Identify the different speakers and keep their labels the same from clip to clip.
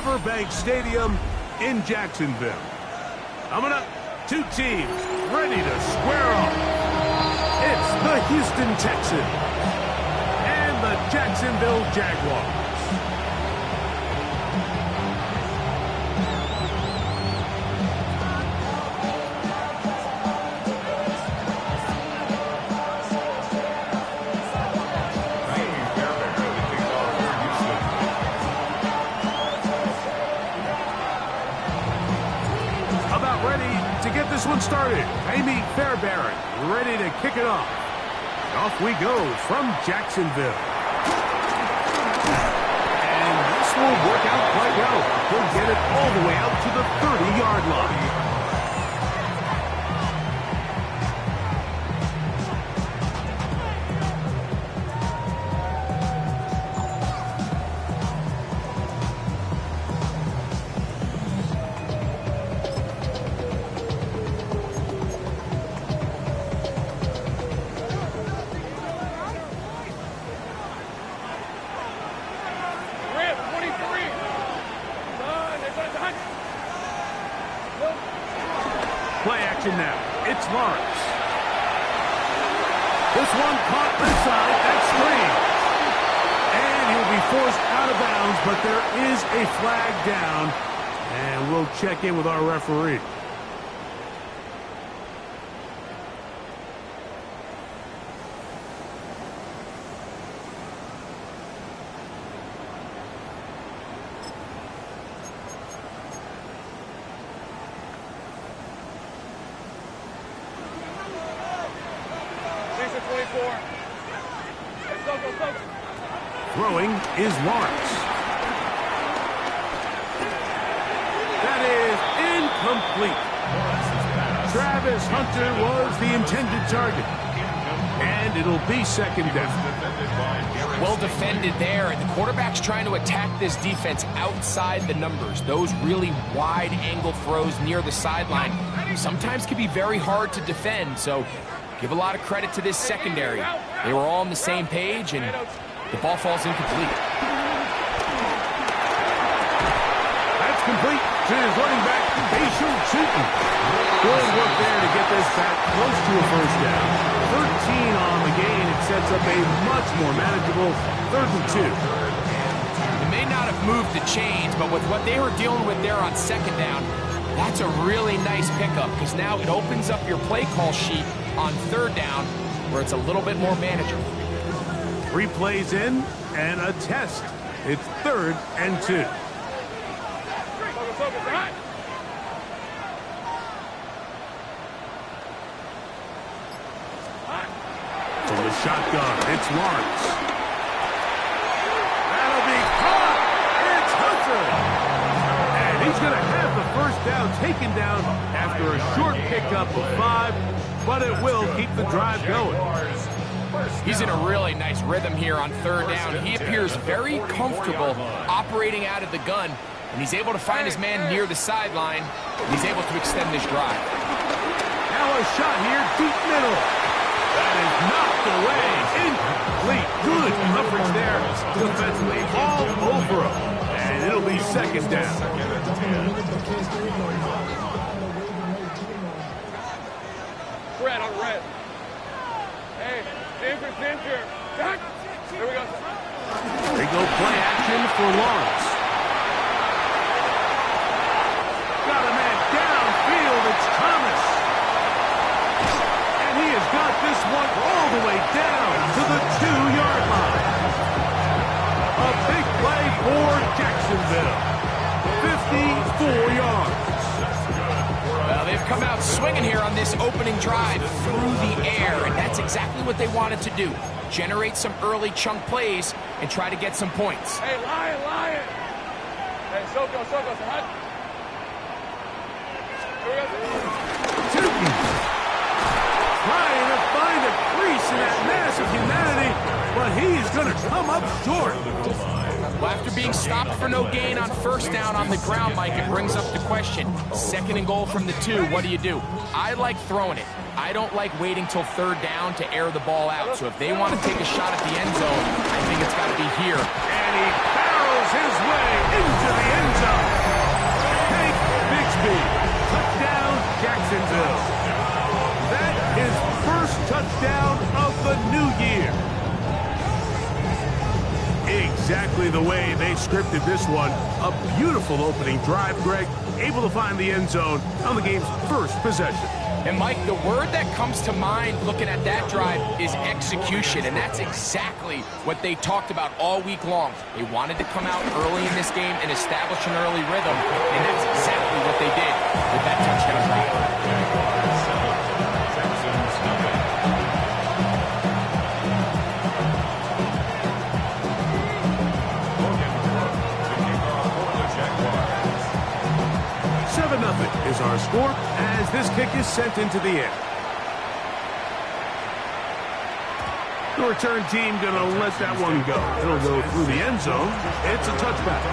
Speaker 1: Everbank Stadium in Jacksonville. Coming up, two teams ready to square off. It's the Houston Texans and the Jacksonville Jaguars. This one started. Amy Fairbairn ready to kick it off. Off we go from Jacksonville. And this will work out quite well. He'll get it all the way out to the 30-yard line. Play action now. It's Lawrence. This one caught inside. That's screen. And he'll be forced out of bounds, but there is a flag down. And we'll check in with our referee. Throwing is Lawrence. That is incomplete. Travis Hunter was the intended target. And it'll be second down.
Speaker 2: Well defended there, and the quarterback's trying to attack this defense outside the numbers. Those really wide angle throws near the sideline sometimes can be very hard to defend, so give a lot of credit to this secondary. They were all on the same page, and the ball falls incomplete.
Speaker 1: That's complete to his running back, Bayshore Chutin. Good work there to get this back close to a first down. 13 on the gain. It sets up a much more manageable 3rd and 2.
Speaker 2: They may not have moved the chains, but with what they were dealing with there on 2nd down, that's a really nice pickup, because now it opens up your play call sheet on 3rd down where it's a little bit more manageable.
Speaker 1: 3 plays in and a test. It's 3rd and 2. From the shotgun, it's Lawrence. That'll be caught. It's Hunter. And he's going to have the first down taken down after a short pickup of 5, but it will keep the drive going.
Speaker 2: He's in a really nice rhythm here on 3rd down. He appears very comfortable operating out of the gun, and he's able to find his man near the sideline. He's able to extend this drive.
Speaker 1: Now a shot here, deep middle. That is knocked away. Incomplete. Good coverage there defensively. All over him. And it'll be 2nd down.
Speaker 3: Red on red. Hey, danger. Here we go.
Speaker 1: They go play action for Lawrence. Got a man downfield. It's Thomas. And he has got this one all the way down to the 2-yard line. A big play for Jacksonville. 54 yards.
Speaker 2: Well, they've come out swinging here on this opening drive through the air, and that's exactly what they wanted to do. Generate some early chunk plays and try to get some points.
Speaker 3: Hey, Lion. Hey, Soko, hot. Here we go.
Speaker 1: Chutin trying to find a crease in that mass of humanity, but he's going to come up short.
Speaker 2: Well, after being stopped for no gain on 1st down on the ground, Mike, it brings up the question. 2nd and goal from the 2, what do? I like throwing it. I don't like waiting till 3rd down to air the ball out. So if they want to take a shot at the end zone, I think it's got to be here.
Speaker 1: And he barrels his way into the end zone. exactly the way they scripted this one. A beautiful opening drive, Greg, able to find the end zone on the game's first possession.
Speaker 2: And Mike, the word that comes to mind looking at that drive is execution, and that's exactly what they talked about all week long. They wanted to come out early in this game and establish an early rhythm, and that's exactly what they did with that touchdown drive.
Speaker 1: Nothing is our score as this kick is sent into the air. The return team going to let that one go. It'll go through the end zone. It's a touchback.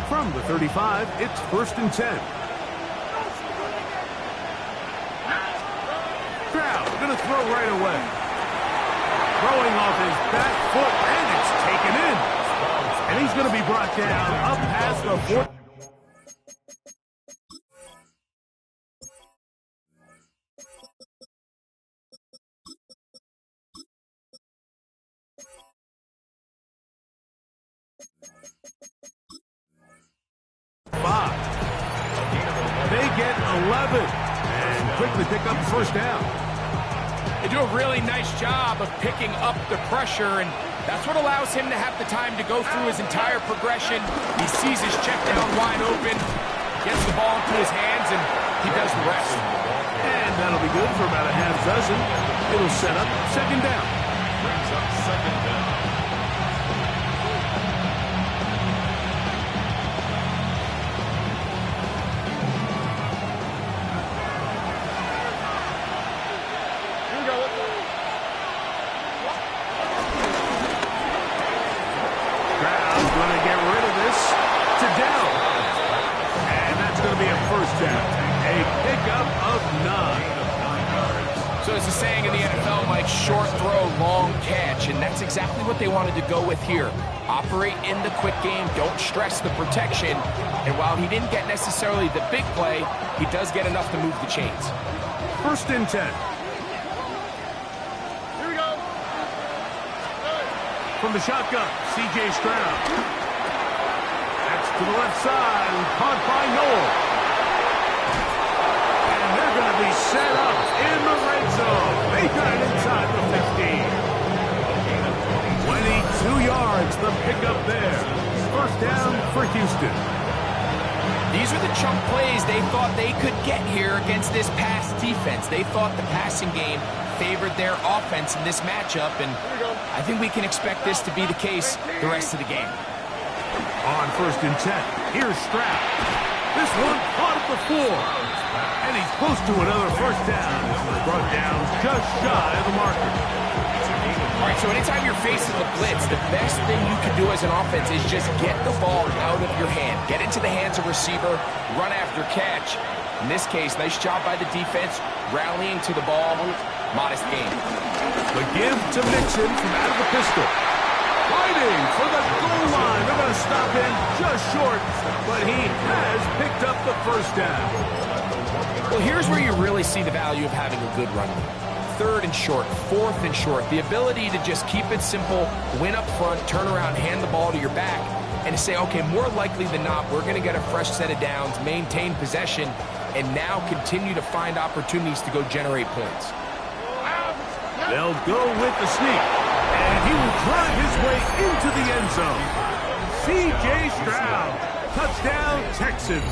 Speaker 1: From the 35, it's 1st and 10. Stroud going to throw right away. Throwing off his back foot, and it's taken in. And he's going to be brought down up past the 4th. They get 11 and quickly pick up the first down.
Speaker 2: They do a really nice job of picking up the pressure, and that's what allows him to have the time to go through his entire progression. He sees his check down wide open, gets the ball into his hands, and he does the rest.
Speaker 1: And that'll be good for about a half dozen. It'll set up 2nd down. Brings up 2nd down.
Speaker 2: So it's a saying in the NFL, Mike, short throw, long catch, and that's exactly what they wanted to go with here. Operate in the quick game, don't stress the protection, and while he didn't get necessarily the big play, he does get enough to move the chains.
Speaker 1: 1st and 10.
Speaker 3: Here we go.
Speaker 1: From the shotgun, C.J. Stroud. That's to the left side, caught by Noel. Going to be set up in the red zone. They got it inside the 15. 22 yards, the pickup there. 1st down for Houston.
Speaker 2: These are the chunk plays they thought they could get here against this pass defense. They thought the passing game favored their offense in this matchup, and I think we can expect this to be the case the rest of the game.
Speaker 1: On 1st and 10, here's Stroud. This one caught at the 4. And he's close to another 1st down. Brought down just shy of the marker.
Speaker 2: All right, so anytime you're facing the blitz, the best thing you can do as an offense is just get the ball out of your hand. Get into the hands of receiver, run after catch. In this case, nice job by the defense, rallying to the ball. Modest gain.
Speaker 1: The give to Mixon from out of the pistol. Fighting for the goal line. They're going to stop him just short, but he has picked up the 1st down.
Speaker 2: Well, here's where you really see the value of having a good run. 3rd and short, 4th and short. The ability to just keep it simple, win up front, turn around, hand the ball to your back, and to say, okay, more likely than not, we're going to get a fresh set of downs, maintain possession, and now continue to find opportunities to go generate points.
Speaker 1: They'll go with the sneak, and he will drive his way into the end zone. C.J. Stroud, touchdown Texans.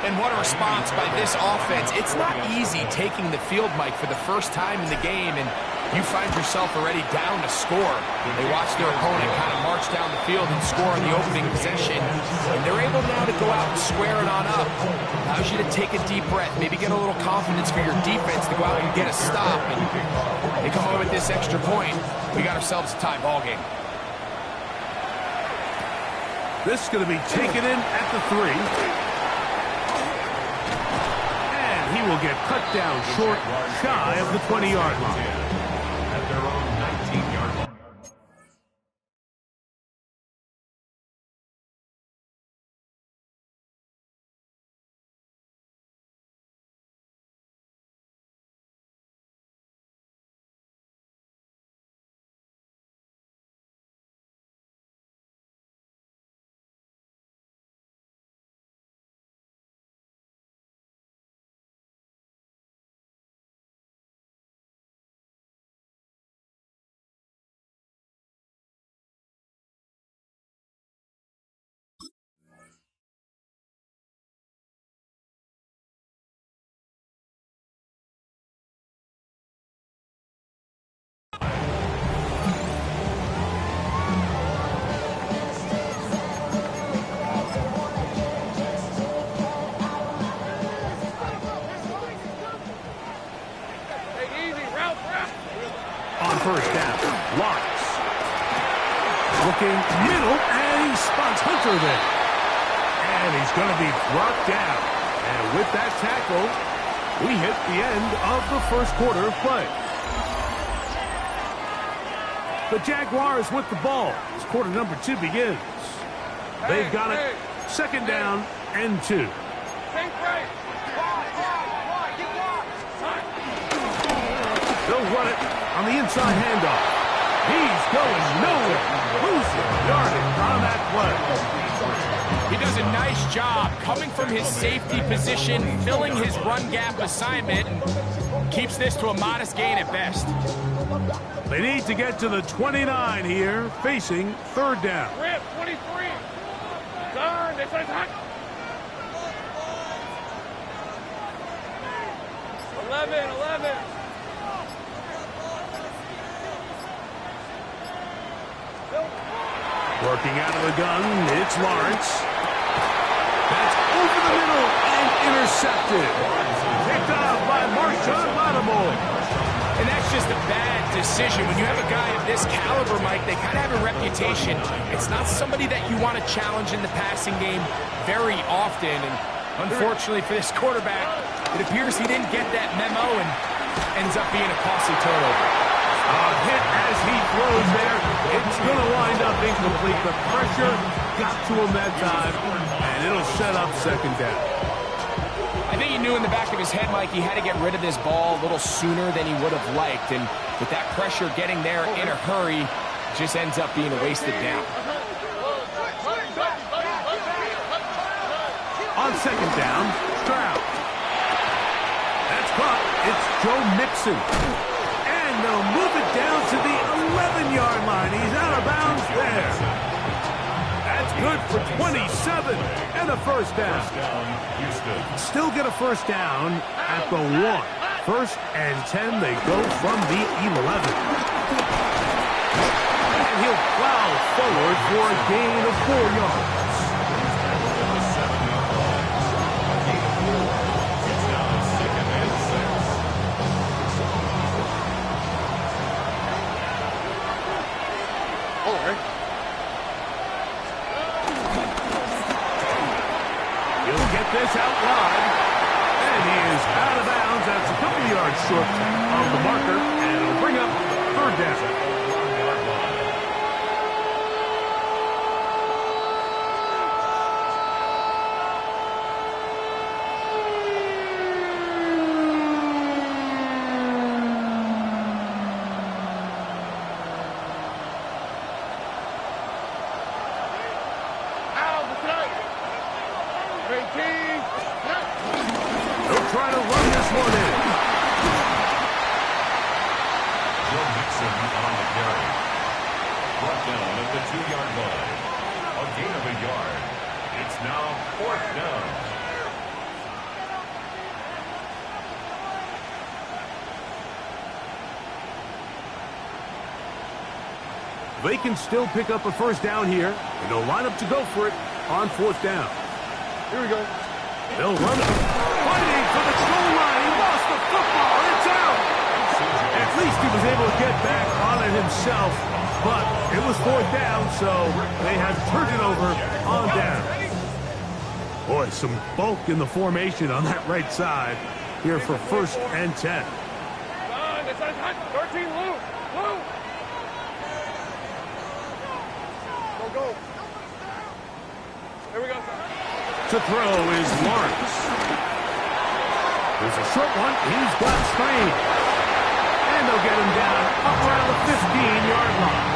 Speaker 2: And what a response by this offense. It's not easy taking the field, Mike, for the first time in the game, and you find yourself already down to score. They watch their opponent kind of march down the field and score on the opening possession, and they're able now to go out and square it on up. Allows you to take a deep breath, maybe get a little confidence for your defense to go out and get a stop, and they come away with this extra point. We got ourselves a tie ball game.
Speaker 1: This is going to be taken in at the 3. He will get cut down short, shy of the 20-yard line. At their own Looking middle, and he spots Hunter there. And he's going to be brought down. And with that tackle, we hit the end of the first quarter of play. The Jaguars with the ball as quarter number 2 begins. They've got it. Second down and 2. They'll run it on the inside handoff. He's going nowhere. Losing yardage on that play.
Speaker 2: He does a nice job coming from his safety position, filling his run gap assignment, and keeps this to a modest gain at best.
Speaker 1: They need to get to the 29 here, facing third down.
Speaker 3: 23. Turn. This is hot. 11.
Speaker 1: Working out of the gun, it's Lawrence. That's over the middle and intercepted. Picked off by Marshawn Lattimore.
Speaker 2: And that's just a bad decision. When you have a guy of this caliber, Mike, they kind of have a reputation. It's not somebody that you want to challenge in the passing game very often. And unfortunately for this quarterback, it appears he didn't get that memo and ends up being a costly turnover.
Speaker 1: Hit as he throws there. It's going to wind up incomplete. The pressure got to him that time, and it'll set up second down.
Speaker 2: I think he knew in the back of his head, Mike, he had to get rid of this ball a little sooner than he would have liked. And with that pressure getting there in a hurry, just ends up being a wasted down.
Speaker 1: On second down, Stroud. That's caught. It's Joe Mixon. And they'll move it down to the 11-yard line. He's out of bounds there. That's good for 27 and a first down. Still get a first down at the 1. First and 10, they go from the 11. And he'll plow forward for a gain of 4 yards. He'll get this out wide. And he is out of bounds. That's a couple yards short of the marker. And it'll bring up third down. They'll try to run this one in.
Speaker 4: Joe Mixon on the carry. Brought down at the 2-yard line. A gain of a yard. It's now fourth down.
Speaker 1: They can still pick up a first down here, and they'll line up to go for it on fourth down.
Speaker 3: Here we go.
Speaker 1: They'll run it. Fighting for the goal line. He lost the football. It's out. At least he was able to get back on it himself, but it was fourth down, so they had to turn it over on down. Boy, some bulk in the formation on that right side here for first and 10.
Speaker 3: 13, Lou. Go. Here we go.
Speaker 1: To throw is Lawrence. There's a short one. He's got Spain. And they'll get him down up around the 15-yard line.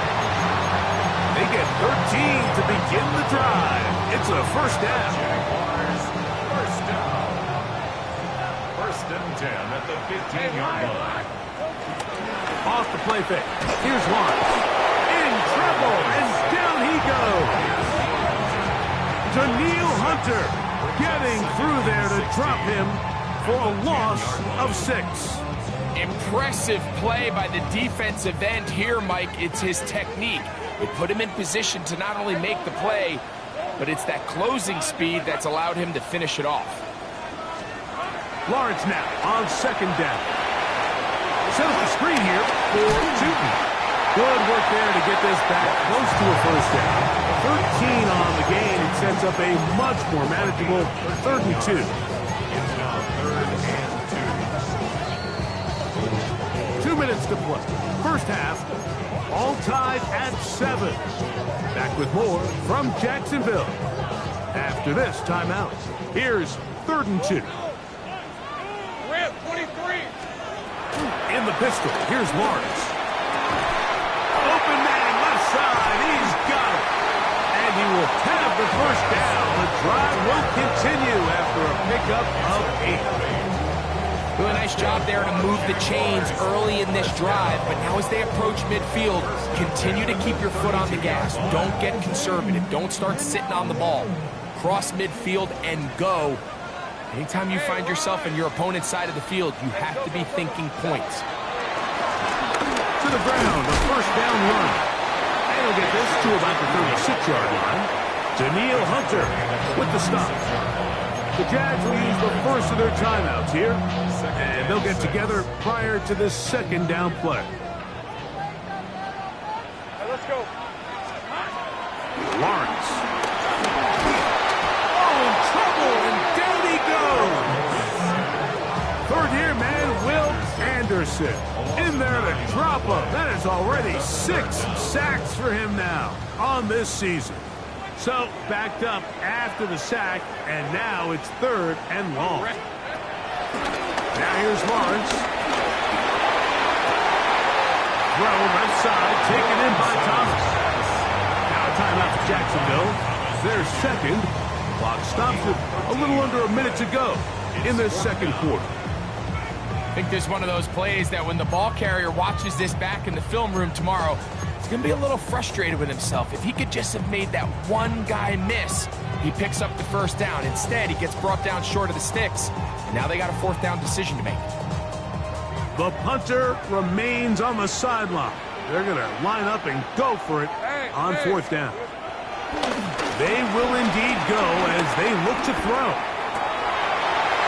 Speaker 1: They get 13 to begin the drive. It's a first down.
Speaker 4: First down. First and 10 at the 15-yard line.
Speaker 1: Off the play fake. Here's Lawrence. In trouble, and down he goes. Danielle Hunter getting through there to drop him for a loss of 6.
Speaker 2: Impressive play by the defensive end here, Mike. It's his technique. It put him in position to not only make the play, but it's that closing speed that's allowed him to finish it off.
Speaker 1: Lawrence now on second down. Set up the screen here for Tootin. Good work there to get this back close to a first down. 13 on the gain. It sets up a much more manageable 3rd and 2.
Speaker 4: It's now 3rd and 2.
Speaker 1: 2 minutes to play. First half, all tied at 7. Back with more from Jacksonville. After this timeout, here's 3rd and 2.
Speaker 3: Rip, 23.
Speaker 1: In the pistol, here's Lawrence. Open man, left side, he's got it. And he will have the first down. The drive will continue after a pickup of 8.
Speaker 2: Doing a nice job there to move the chains early in this drive, but now as they approach midfield, continue to keep your foot on the gas. Don't get conservative. Don't start sitting on the ball. Cross midfield and go. Anytime you find yourself in your opponent's side of the field, you have to be thinking points.
Speaker 1: To the ground, a first down run. And he'll get this to about the 36-yard line. Danielle Hunter with the stop. The Jags will use the first of their timeouts here. And they'll get together prior to this 2nd down play.
Speaker 3: Hey, let's go.
Speaker 1: Lawrence. Oh, in trouble, and down he goes. 3rd here, man, Will Anderson. In there to drop him. That is already 6 sacks for him now on this season. So, backed up after the sack, and now it's 3rd and long. Now here's Lawrence. Throw left side, taken in by Thomas. Now a timeout for Jacksonville. Their 2nd. Clock stops with a little under a minute to go in this 2nd quarter.
Speaker 2: I think there's one of those plays that when the ball carrier watches this back in the film room tomorrow, he's going to be a little frustrated with himself. If he could just have made that one guy miss, he picks up the first down. Instead, he gets brought down short of the sticks. And now they got a 4th down decision to make.
Speaker 1: The punter remains on the sideline. They're going to line up and go for it on 4th down. They will indeed go as they look to throw.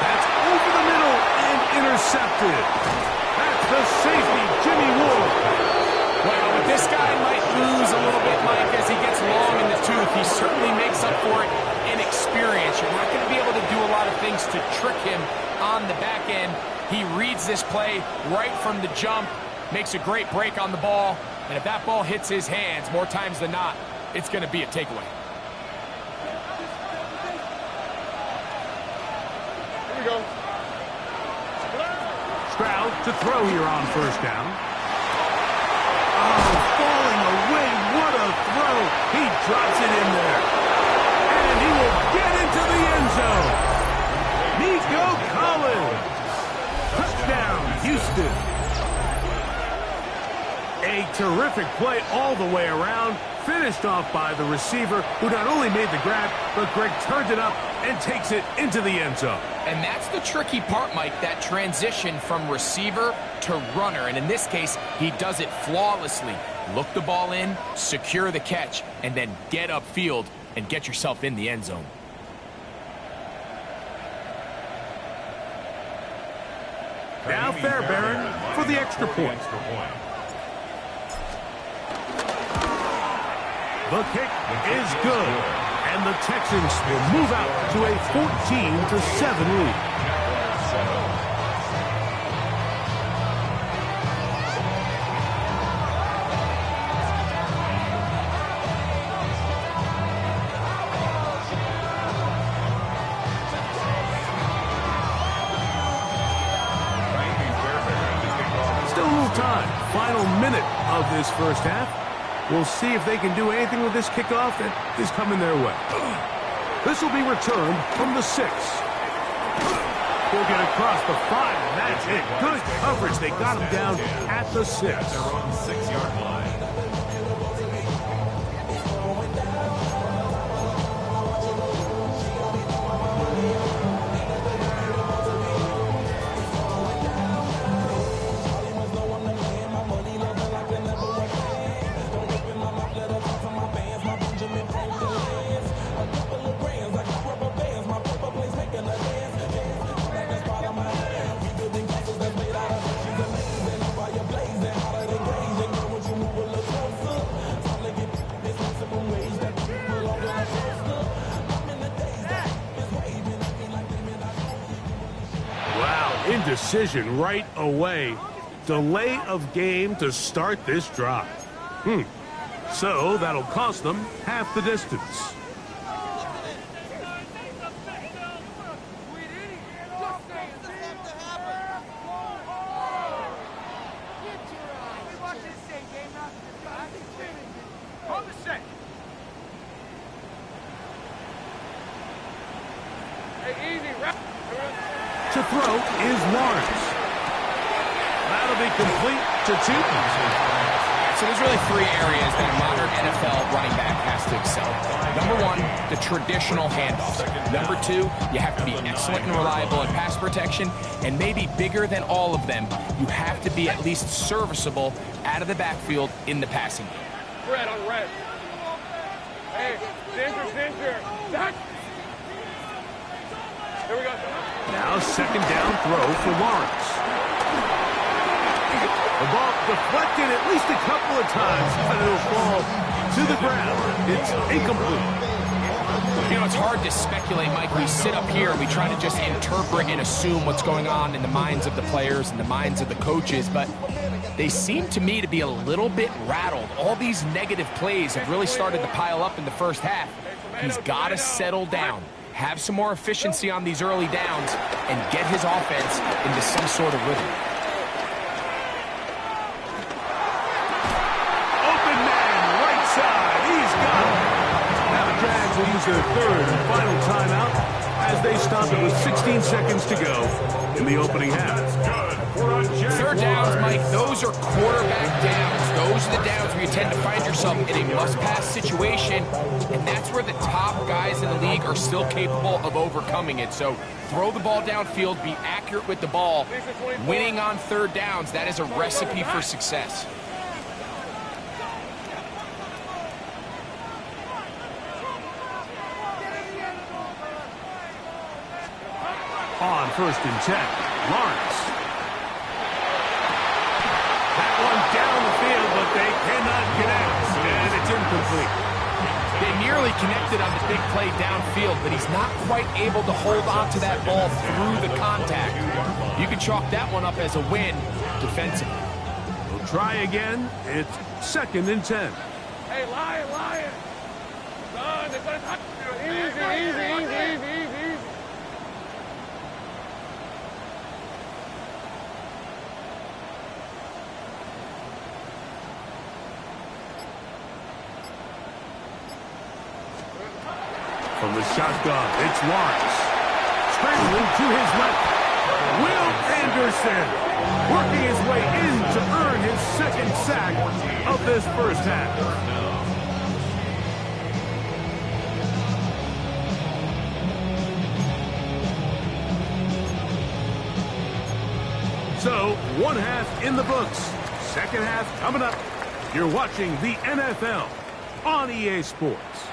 Speaker 1: That's over the middle and intercepted. That's the safety, Jimmy Ward.
Speaker 2: Well, but this guy might lose a little bit, Mike, as he gets long in the tooth. He certainly makes up for it in experience. You're not going to be able to do a lot of things to trick him on the back end. He reads this play right from the jump, makes a great break on the ball, and if that ball hits his hands more times than not, it's going to be a takeaway.
Speaker 3: Here we go.
Speaker 1: Stroud to throw here on 1st down. Oh, falling away. What a throw. He drops it in there. And he will get into the end zone. Nico Collins. Touchdown, Houston. A terrific play all the way around. Finished off by the receiver, who not only made the grab, but Greg turned it up and takes it into the end zone.
Speaker 2: And that's the tricky part, Mike, that transition from receiver to runner. And in this case, he does it flawlessly. Look the ball in, secure the catch, and then get upfield and get yourself in the end zone.
Speaker 1: Now Fairbairn for the extra point. The kick is good, and the Texans will move out to a 14-7 lead. Still a little time. Final minute of this first half. We'll see if they can do anything with this kickoff that is coming their way. This will be returned from the 6. They'll get across the 5, and that's it. Good coverage. They got him down at the 6.
Speaker 4: They're on the 6-yard line.
Speaker 1: decision right away. Delay of game to start this drive. So that'll cost them half the distance.
Speaker 3: To
Speaker 1: throw is Lawrence. That'll be complete to Tootin.
Speaker 2: So there's really three areas that a modern NFL running back has to excel. Number one, the traditional handoffs. Number two, you have to be excellent and reliable in pass protection. And maybe bigger than all of them, you have to be at least serviceable out of the backfield in the passing game.
Speaker 3: Red on red. Hey, Ginger. Back. Here we go.
Speaker 1: Now second down throw for Lawrence. The ball deflected at least a couple of times, but it'll fall to the ground. It's incomplete.
Speaker 2: You know, it's hard to speculate, Mike. We sit up here and we try to just interpret and assume what's going on in the minds of the players and the minds of the coaches, but they seem to me to be a little bit rattled. All these negative plays have really started to pile up in the first half. He's got to settle down, have some more efficiency on these early downs, and get his offense into some sort of rhythm.
Speaker 1: Open man, right side, he's got it. Now the Jags will use their third and final timeout as they stop it with 16 seconds to go in the opening half.
Speaker 2: Third downs, Mike, those are quarterback downs. Those are the downs where you tend to find yourself in a must-pass situation, and that's where the top guys in the league are still capable of overcoming it. So throw the ball downfield, be accurate with the ball. Winning on third downs, that is a recipe for success.
Speaker 1: On first and 10, Lawrence. That one down the field, but they cannot get out, and it's incomplete.
Speaker 2: They nearly connected on the big play downfield, but he's not quite able to hold on to that ball through the contact. You can chalk that one up as a win defensively.
Speaker 1: We'll try again. It's second and 10.
Speaker 3: Hey, Lion. Son, they're going to touch you. Easy.
Speaker 1: From the shotgun, it's Lawrence. Scrambling to his left. Will Anderson working his way in to earn his second sack of this first half. So, one half in the books. Second half coming up. You're watching the NFL on EA Sports.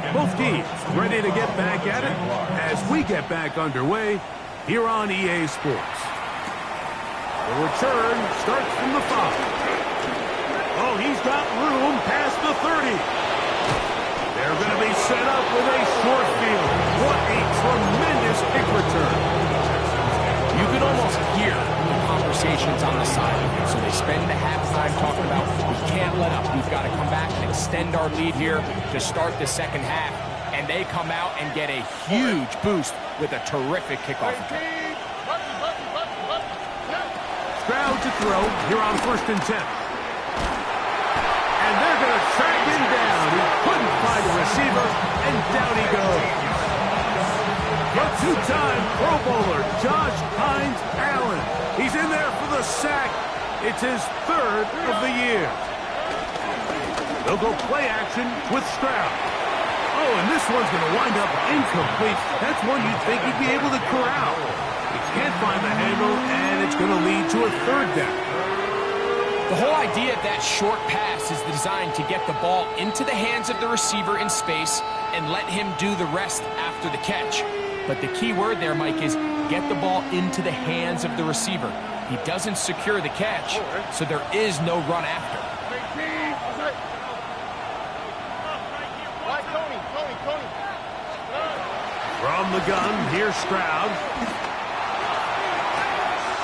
Speaker 1: Both teams ready to get back at it as we get back underway here on EA Sports. The return starts from the 5. Oh, he's got room past the 30. They're going to be set up with a short field. What a tremendous kick return.
Speaker 2: You can almost hear the conversations on the sideline. So they spend the halftime talking about, we can't let up. We've got to come back and extend our lead here to start the second half. And they come out and get a huge boost with a terrific kickoff return.
Speaker 1: Stroud to throw here on first and 10. And they're going to track him down. He couldn't find a receiver, and down he goes. The two-time Pro Bowler, Josh Hines Allen. He's in there for the sack. It's his third of the year. They'll go play action with Stroud. Oh, and this one's going to wind up incomplete. That's one you'd think he'd be able to corral. He can't find the handle, and it's going to lead to a third down.
Speaker 2: The whole idea of that short pass is designed to get the ball into the hands of the receiver in space and let him do the rest after the catch. But the key word there, Mike, is get the ball into the hands of the receiver. He doesn't secure the catch, so there is no run after.
Speaker 1: From the gun, here's Stroud.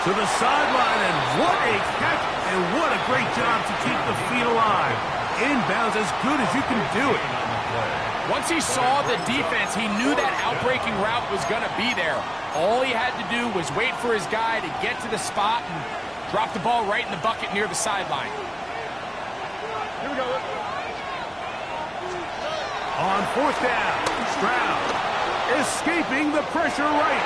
Speaker 1: To the sideline, and what a catch, and what a great job to keep the feet alive. Inbounds as good as you can do it.
Speaker 2: Once he saw the defense, he knew that outbreaking route was going to be there. All he had to do was wait for his guy to get to the spot and drop the ball right in the bucket near the sideline.
Speaker 3: Here we go.
Speaker 1: On fourth down, Stroud escaping the pressure right.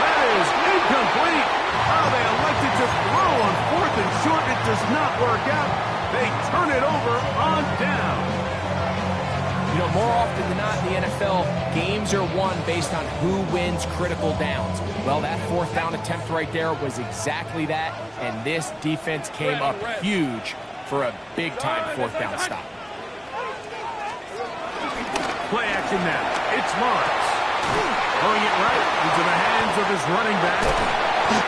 Speaker 1: That is incomplete. Oh, they elected to throw on fourth and short. It does not work out. They turn it over on down.
Speaker 2: You know, more often than not in the NFL, games are won based on who wins critical downs. Well, that fourth down attempt right there was exactly that, and this defense came up huge for a big-time fourth down stop.
Speaker 1: Play action now. It's Lawrence. Throwing it right into the hands of his running back.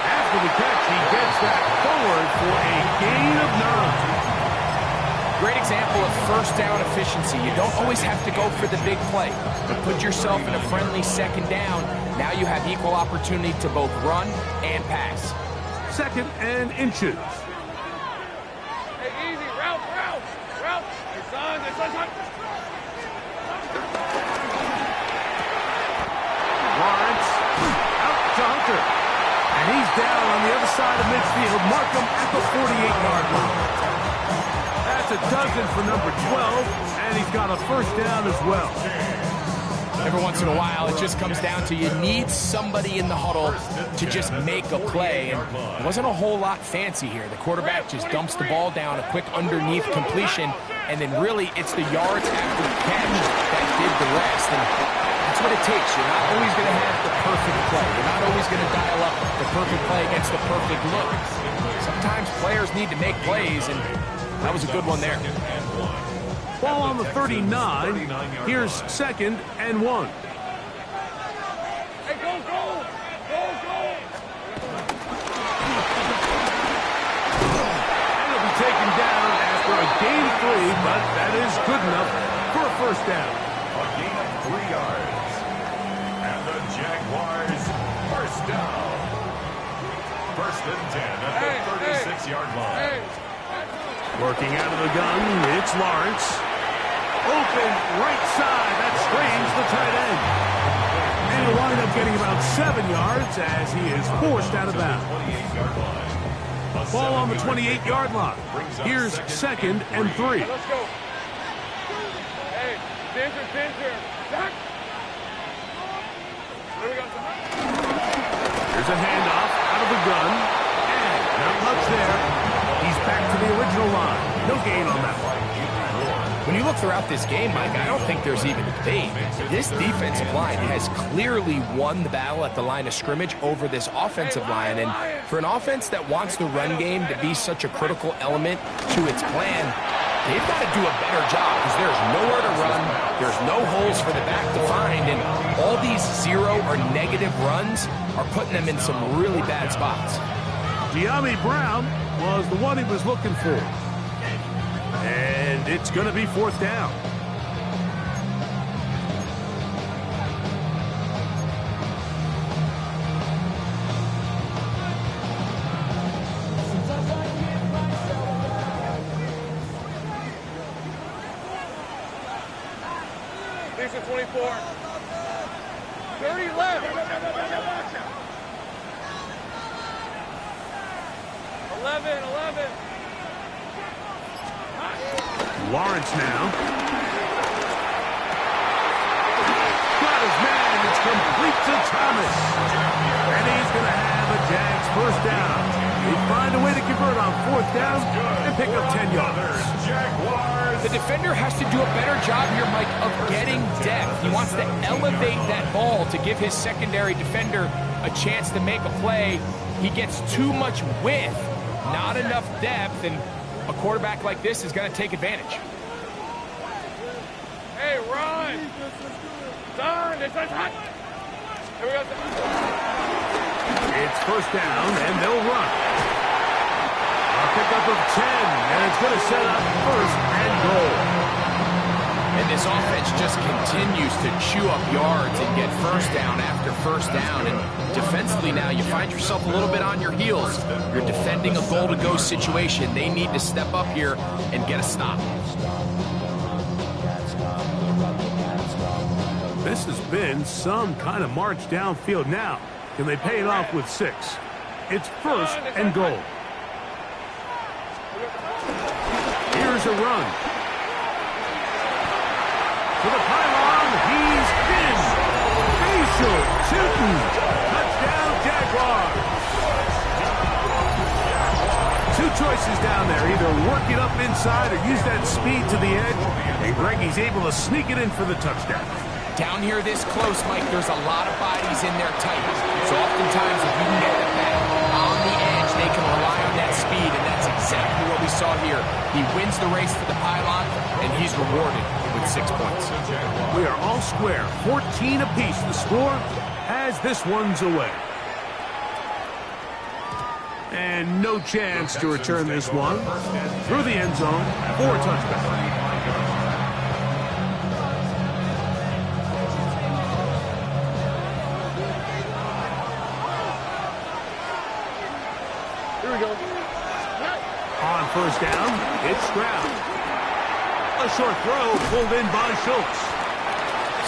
Speaker 1: After the catch, he gets that forward for a gain of 9.
Speaker 2: Great example of first down efficiency. You don't always have to go for the big play, but put yourself in a friendly second down. Now you have equal opportunity to both run and pass.
Speaker 1: Second and inches.
Speaker 3: Hey, easy. Route. Hey, son.
Speaker 1: Lawrence out to Hunter. And he's down on the other side of midfield. Mark him at the 48-yard line. That's a dozen for number 12, and he's got a first down as well.
Speaker 2: Every once in a while, it just comes down to you need somebody in the huddle to just make a play. And it wasn't a whole lot fancy here. The quarterback just dumps the ball down, a quick underneath completion, and then really it's the yards after the catch that did the rest. And that's what it takes. You're not always going to have the perfect play. You're not always going to dial up the perfect play against the perfect look. Sometimes players need to make plays, and that was a good one there.
Speaker 1: Ball on the 39. Here's second and 1.
Speaker 3: Hey, go.
Speaker 1: And it'll be taken down after a gain of 3, but that is good enough for a first down.
Speaker 4: A gain of 3 yards. And the Jaguars first down. First and 10 at the 36-yard line.
Speaker 3: Hey.
Speaker 1: Working out of the gun, it's Lawrence. Open right side, that strains the tight end. And he'll wind up getting about 7 yards as he is forced out of bounds. Ball on the 28-yard line. Here's second and 3.
Speaker 3: Hey, let's go. Hey, Pinter. Zach. There we go.
Speaker 1: Here's a handoff out of the gun. And not much there. He's back to the original line. No gain on that one.
Speaker 2: When you look throughout this game, Mike, I don't think there's even a debate. This defensive line has clearly won the battle at the line of scrimmage over this offensive line. And for an offense that wants the run game to be such a critical element to its plan, they've got to do a better job because there's nowhere to run. There's no holes for the back to find. And all these 0 or negative runs are putting them in some really bad spots.
Speaker 1: Dyami Brown was the one he was looking for. And it's going to be fourth down.
Speaker 3: These are 24. 30 left. 11.
Speaker 1: Lawrence now. Got his man. It's complete to Thomas. And he's going to have a Jags first down. They find a way to convert on fourth down and pick up 10 yards.
Speaker 2: The defender has to do a better job here, Mike, of getting depth. He wants to elevate that ball to give his secondary defender a chance to make a play. He gets too much width, not enough depth, and a quarterback like this is going to take advantage.
Speaker 3: Hey, run! Son, it's hot. Here we go.
Speaker 1: It's first down, and they'll run. A pickup of 10, and it's going to set up first and goal.
Speaker 2: And this offense just continues to chew up yards and get first down after first down. And defensively now, you find yourself a little bit on your heels. You're defending a goal-to-go situation. They need to step up here and get a stop.
Speaker 1: This has been some kind of march downfield now. Can they pay it off with 6? It's first and goal. Here's a run. To the pylon, he's in. Facial shooting. Touchdown, Jaguars. 2 choices down there. Either work it up inside or use that speed to the edge. And Greggy's able to sneak it in for the touchdown.
Speaker 2: Down here this close, Mike, there's a lot of bodies in there tight. So oftentimes, if you can get the back on the edge, they can rely on that speed, and that's exactly what we saw here. He wins the race to the pylon, and he's rewarded with 6 points.
Speaker 1: We are all square. 14 apiece the score as this one's away. And no chance to return this one. Through the end zone for a touchback. On first down, it's Stroud. A short throw pulled in by Schultz.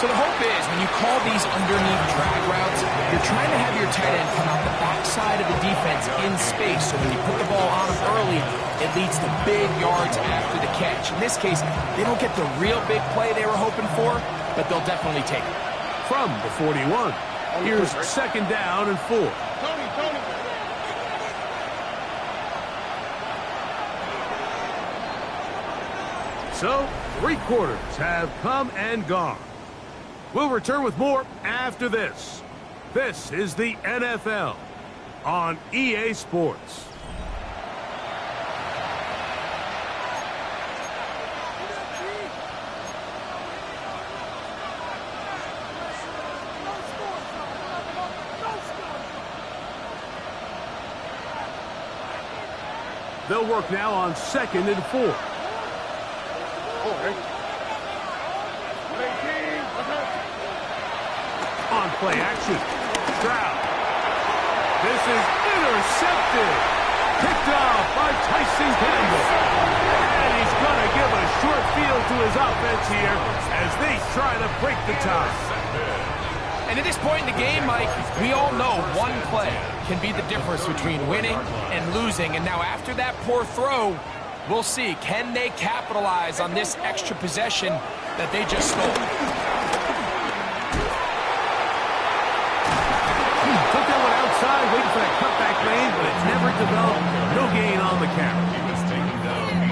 Speaker 2: So the hope is when you call these underneath drag routes, you're trying to have your tight end come out the backside of the defense in space. So when you put the ball on him early, it leads to big yards after the catch. In this case, they don't get the real big play they were hoping for, but they'll definitely take it.
Speaker 1: From the 41, here's second down and 4. So, 3 quarters have come and gone. We'll return with more after this. This is the NFL on EA Sports. They'll work now on second and 4. On play action, Stroud. This is intercepted. Picked off by Tyson Campbell. And he's going to give a short field to his offense here as they try to break the tie.
Speaker 2: And at this point in the game, Mike, we all know one play can be the difference between winning and losing. And now after that poor throw, we'll see, can they capitalize on this extra possession that they just stole?
Speaker 1: Took that one outside, waiting for that cutback lane, but it never developed. No gain on the carry.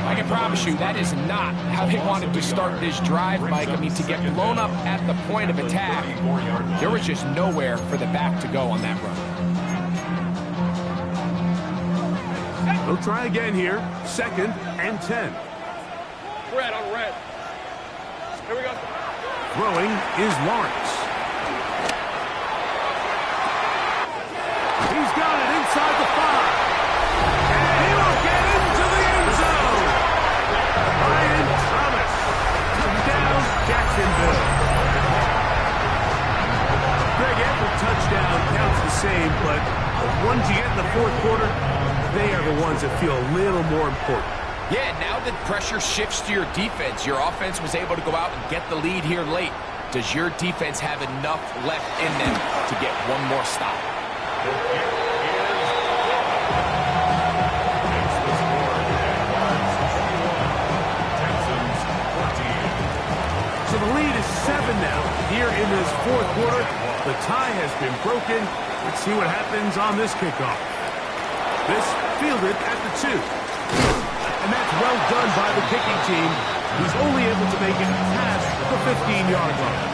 Speaker 2: I can promise you, that is not how they wanted to start this drive, Mike. I mean, to get blown up at the point of attack, there was just nowhere for the back to go on that run.
Speaker 1: They'll try again here. Second and 10.
Speaker 3: Red on red. Here we go.
Speaker 1: Throwing is Lawrence. He's got it inside the 5. And he will get into the end zone. Brian Thomas. Touchdown, Jacksonville. Greg, every touchdown counts the same, but the ones you get in the 4th quarter, they are the ones that feel a little more important.
Speaker 2: Yeah, now that pressure shifts to your defense, your offense was able to go out and get the lead here late. Does your defense have enough left in them to get one more stop?
Speaker 1: So the lead is 7 now. Here in this 4th quarter, the tie has been broken. Let's see what happens on this kickoff. This fielded at the 2. And that's well done by the kicking team, who's only able to make it past the 15-yard line.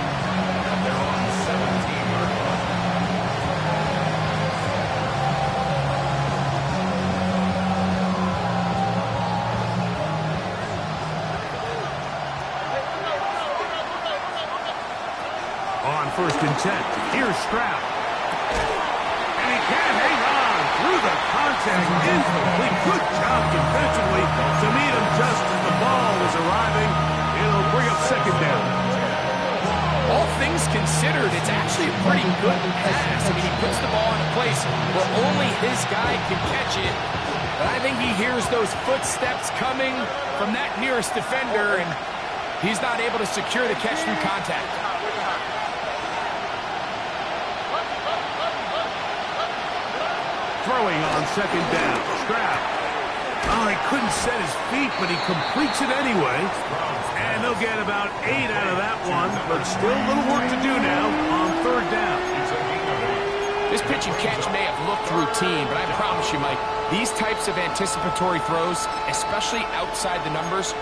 Speaker 1: On first and 10, here's Stroud. And he can't hang on through the contact. Incomplete. Good job defensively to meet him just as the ball was arriving. It'll bring up second down.
Speaker 2: pretty good pass. I mean, he puts the ball in a place where only his guy can catch it. But I think he hears those footsteps coming from that nearest defender, and he's not able to secure the catch through contact.
Speaker 1: Throwing on second down. Stroud. Oh, he couldn't set his feet, but he completes it anyway. And they'll get about 8 out of that one, but still a little work to do now on third down.
Speaker 2: This pitch and catch may have looked routine, but I promise you, Mike, these types of anticipatory throws, especially outside the numbers,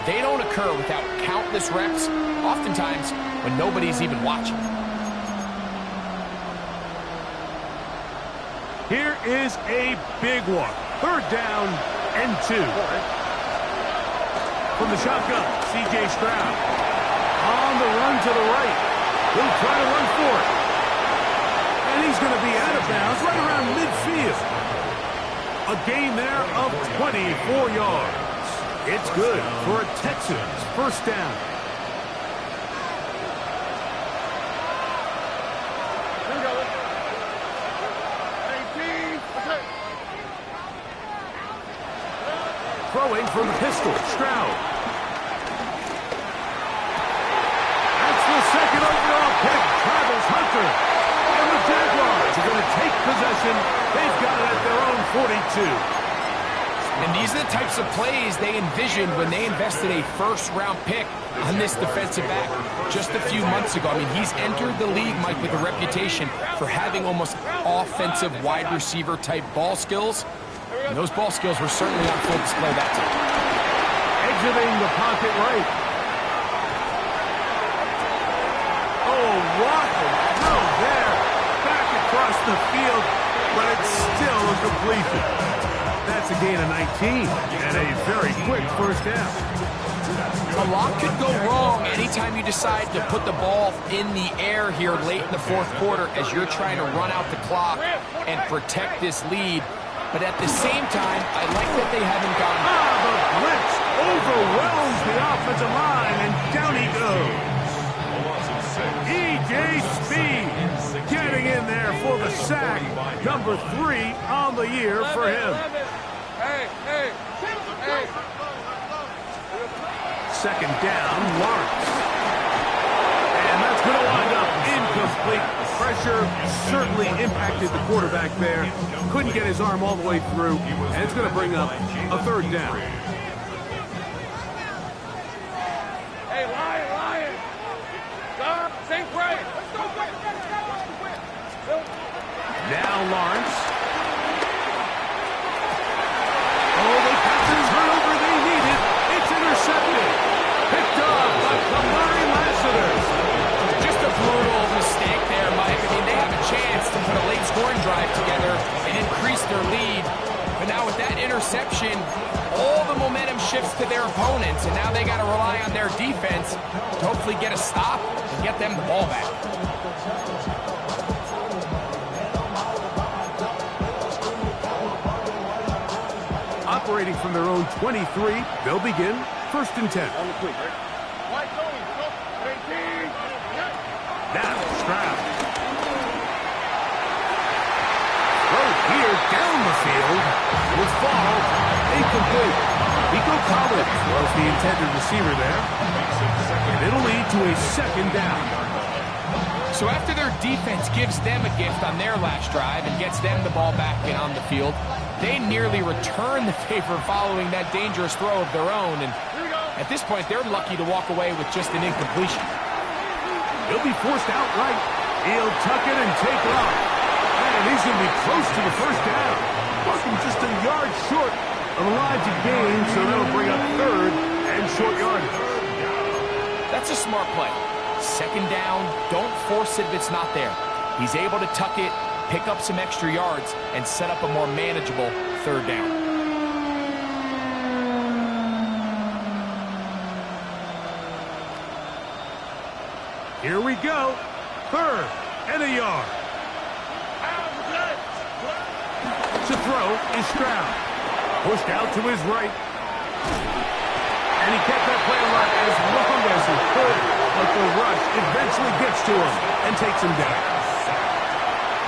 Speaker 2: they don't occur without countless reps, oftentimes when nobody's even watching.
Speaker 1: Here is a big one. Third down and 2. From the shotgun, C.J. Stroud. On the run to the right. He'll try to run for it. And he's going to be out of bounds right around midfield. A gain there of 24 yards. It's good for a Texans first down. Throwing from the pistol, Stroud. That's the second overall pick, Travis Hunter. And the Jaguars are going to take possession. They've got it at their own 42.
Speaker 2: And these are the types of plays they envisioned when they invested a first-round pick on this defensive back just a few months ago. I mean, he's entered the league, Mike, with a reputation for having almost offensive wide receiver type ball skills. And those ball skills were certainly on full display that time.
Speaker 1: Exiting the pocket right. Oh, what a throw there. Back across the field, but it's still a completion. That's a gain of 19 and a very quick first down.
Speaker 2: A lot could go wrong anytime you decide to put the ball in the air here late in the fourth quarter as you're trying to run out the clock and protect this lead. But at the same time, I like that they haven't gone.
Speaker 1: The blitz overwhelms the offensive line, and down he goes. E.J. Speed getting in there for the sack. Number 3 on the year for him. Second down, Lawrence. And that's going to wind up incomplete. Pressure certainly impacted the quarterback there. Couldn't get his arm all the way through, and it's going to bring up a third down.
Speaker 3: Hey, Lion! Stop! Same play! Let's go quick!
Speaker 1: Now Lawrence. Oh, they pass his over. They need it. It's intercepted. Picked up by Kamari Lassiter.
Speaker 2: Just a brutal mistake there, Mike. I mean, they have a chance to put a late scoring drive together and increase their lead. But now with that interception, all the momentum shifts to their opponents, and now they got to rely on their defense to hopefully get a stop and get them the ball back.
Speaker 1: Operating from their own 23, they'll begin first and 10. Now Stroud. Throw here down the field. Will fall. Incomplete. Nico Collins was the intended receiver there. And it'll lead to a second down.
Speaker 2: So after their defense gives them a gift on their last drive and gets them the ball back and on the field, they nearly return the favor following that dangerous throw of their own. And at this point, they're lucky to walk away with just an incompletion.
Speaker 1: He'll be forced outright. He'll tuck it and take off. And he's going to be close to the first down. Walking just a yard short of a Elijah gain, so that'll bring up third and short yardage.
Speaker 2: That's a smart play. Second down, don't force it if it's not there. He's able to tuck it, pick up some extra yards, and set up a more manageable third down.
Speaker 1: Here we go. Third and a yard. To throw is Stroud. Pushed out to his right. And he kept that play alive as long as he could. But the rush eventually gets to him and takes him down.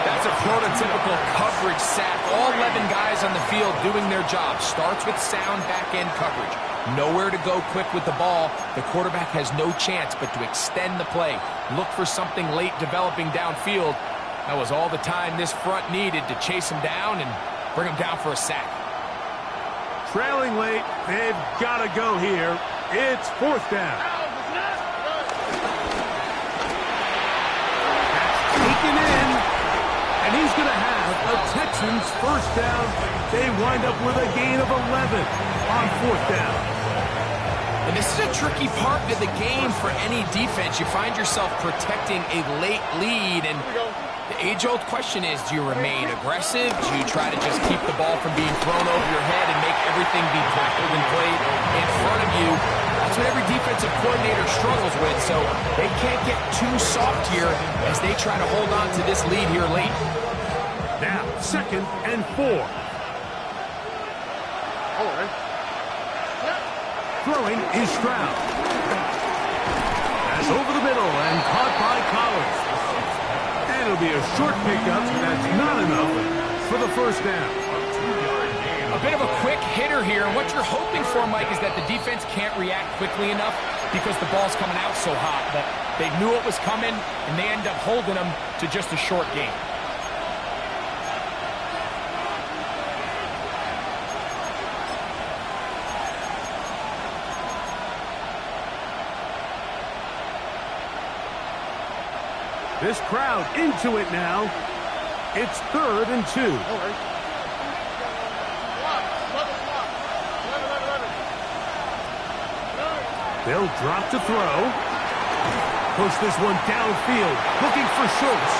Speaker 2: That's a prototypical coverage sack. All 11 guys on the field doing their job. Starts with sound back-end coverage. Nowhere to go quick with the ball. The quarterback has no chance but to extend the play. Look for something late developing downfield. That was all the time this front needed to chase him down and bring him down for a sack.
Speaker 1: Trailing late, they've got to go here. It's 4th down. That's taken in, and he's going to have a Texans 1st down. They wind up with a gain of 11 on 4th down.
Speaker 2: And this is a tricky part of the game for any defense. You find yourself protecting a late lead, and the age-old question is, do you remain aggressive? Do you try to just keep the ball from being thrown over your head and make everything be tackled and played in front of you? That's what every defensive coordinator struggles with, so they can't get too soft here as they try to hold on to this lead here late.
Speaker 1: Now, 2nd and 4. Throwing is Stroud. That's over the middle and caught by Collins. And it'll be a short pickup. That's not enough for the 1st down.
Speaker 2: A bit of a quick hitter here, and what you're hoping for, Mike, is that the defense can't react quickly enough because the ball's coming out so hot. But they knew it was coming, and they end up holding them to just a short gain.
Speaker 1: This crowd into it now. It's 3rd and 2. They'll drop to throw. Push this one downfield. Looking for Schultz.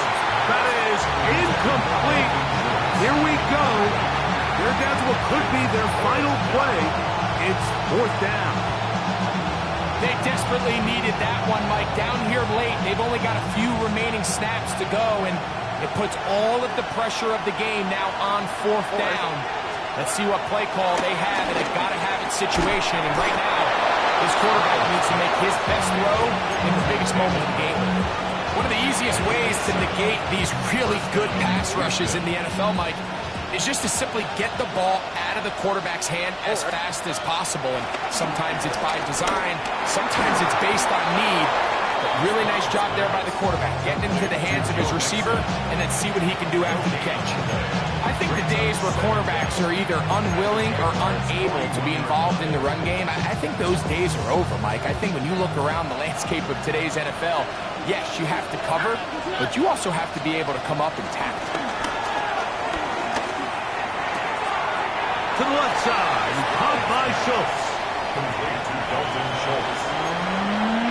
Speaker 1: That is incomplete. Here we go. They're down to what could be their final play. It's 4th down.
Speaker 2: They desperately needed that one, Mike. Down here late, they've only got a few remaining snaps to go, and it puts all of the pressure of the game now on 4th down. Let's see what play call they have in a gotta-have-it situation, and right now, this quarterback needs to make his best throw in the biggest moment of the game. One of the easiest ways to negate these really good pass rushes in the NFL, Mike, is just to simply get the ball out of the quarterback's hand as fast as possible. And sometimes it's by design, sometimes it's based on need. But really nice job there by the quarterback, getting into the hands of his receiver and then see what he can do after the catch. I think the days where cornerbacks are either unwilling or unable to be involved in the run game, I think those days are over, Mike. I think when you look around the landscape of today's NFL, yes, you have to cover, but you also have to be able to come up and tackle.
Speaker 1: To the left side, caught by Schultz.
Speaker 4: Complete to Dalton Schultz.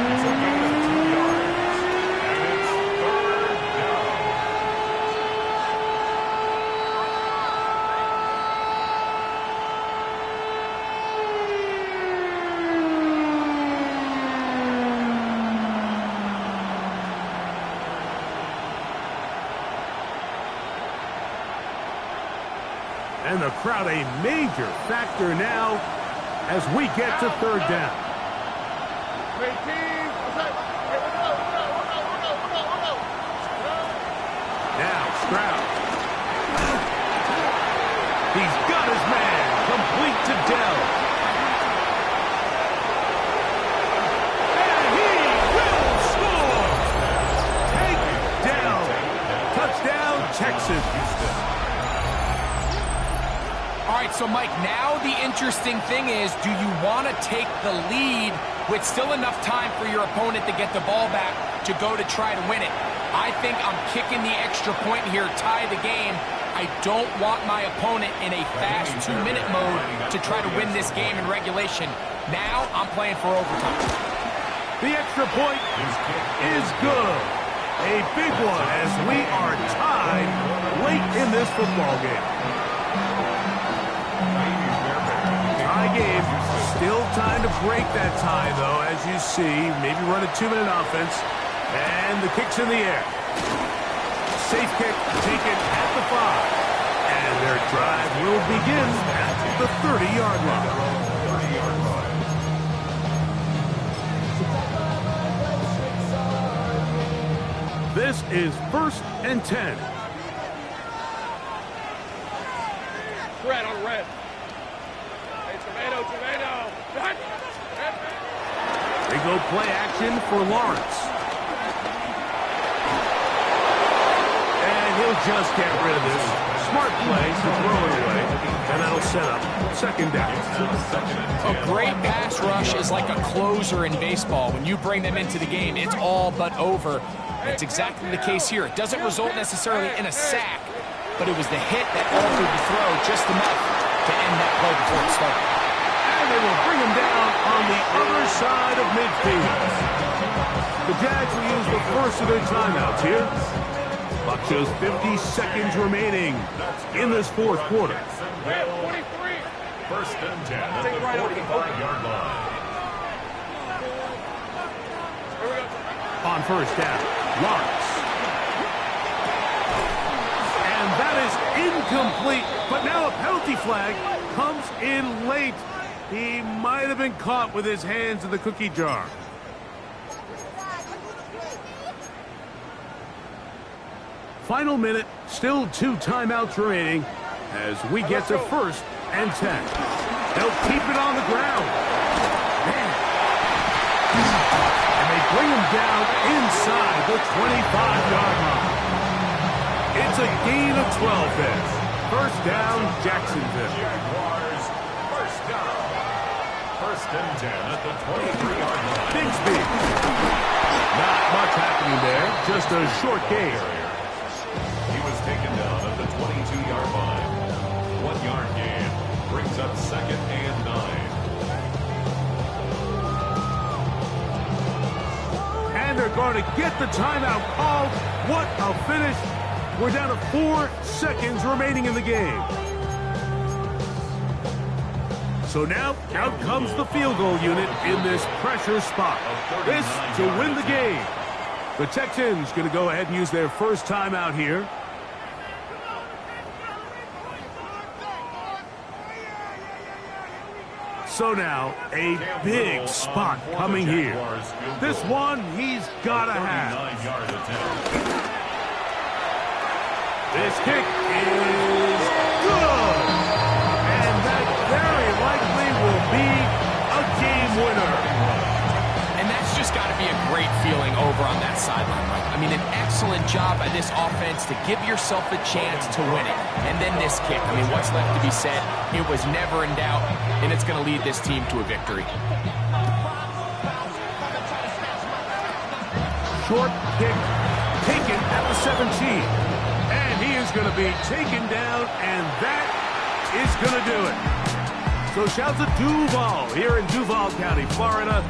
Speaker 4: It's a gain of 2 yards. And it's 3rd down.
Speaker 1: And the crowd a major factor now as we get to 3rd down. Now Stroud. He's got his man. Complete to Dell. And he will score. Take Dell. Touchdown, Texans.
Speaker 2: All right, so Mike, now the interesting thing is, do you want to take the lead with still enough time for your opponent to get the ball back to go to try to win it? I think I'm kicking the extra point here, tie the game. I don't want my opponent in a fast 2-minute mode to try to win this game in regulation. Now I'm playing for overtime.
Speaker 1: The extra point is good. A big one as we are tied late in this football game. Tie game. Still time to break that tie, though, as you see. Maybe run a 2-minute offense. And the kick's in the air. Safe kick taken at the 5. And their drive will begin at the 30-yard line. This is 1st and 10. They go play action for Lawrence. And he'll just get rid of this. Smart play to throw it away, and that'll set up second down.
Speaker 2: A great pass rush is like a closer in baseball. When you bring them into the game, it's all but over. That's exactly the case here. It doesn't result necessarily in a sack, but it was the hit that altered the throw just enough to end that play before it started.
Speaker 1: And they will bring him down on the other side of midfield. The Jags will use the first of their timeouts here. Clock shows 50 seconds remaining in this fourth quarter.
Speaker 3: 23.
Speaker 4: First and 10 at the 45-yard line.
Speaker 1: On first down, Lawrence. And that is incomplete, but now a penalty flag comes in late. He might have been caught with his hands in the cookie jar. Final minute, still 2 timeouts remaining as we get to first and 10. They'll keep it on the ground. Man. And they bring him down inside the 25-yard line. It's a gain of 12 there. First down, Jacksonville.
Speaker 4: Jaguars, first down. First and 10 at the 23-yard line.
Speaker 1: Bigsby. Not much happening there, just a short gain.
Speaker 4: He was taken down at the 22-yard line. 1-yard gain brings up second and 9.
Speaker 1: And they're going to get the timeout called. What a finish. We're down to 4 seconds remaining in the game. So now, out comes the field goal unit in this pressure spot. This to win the game. The Texans going to go ahead and use their first timeout here. So now, a big spot coming here. This one he's got to have. This kick is good. And that very likely will be a game winner.
Speaker 2: And that's just got to be a great feeling over on that sideline, Mike. I mean, an excellent job by this offense to give yourself a chance to win it. And then this kick. I mean, what's left to be said? It was never in doubt, and it's going to lead this team to a victory.
Speaker 1: Short kick taken at the 17. And he is going to be taken down, and that is going to do it. So shouts to Duval here in Duval County, Florida.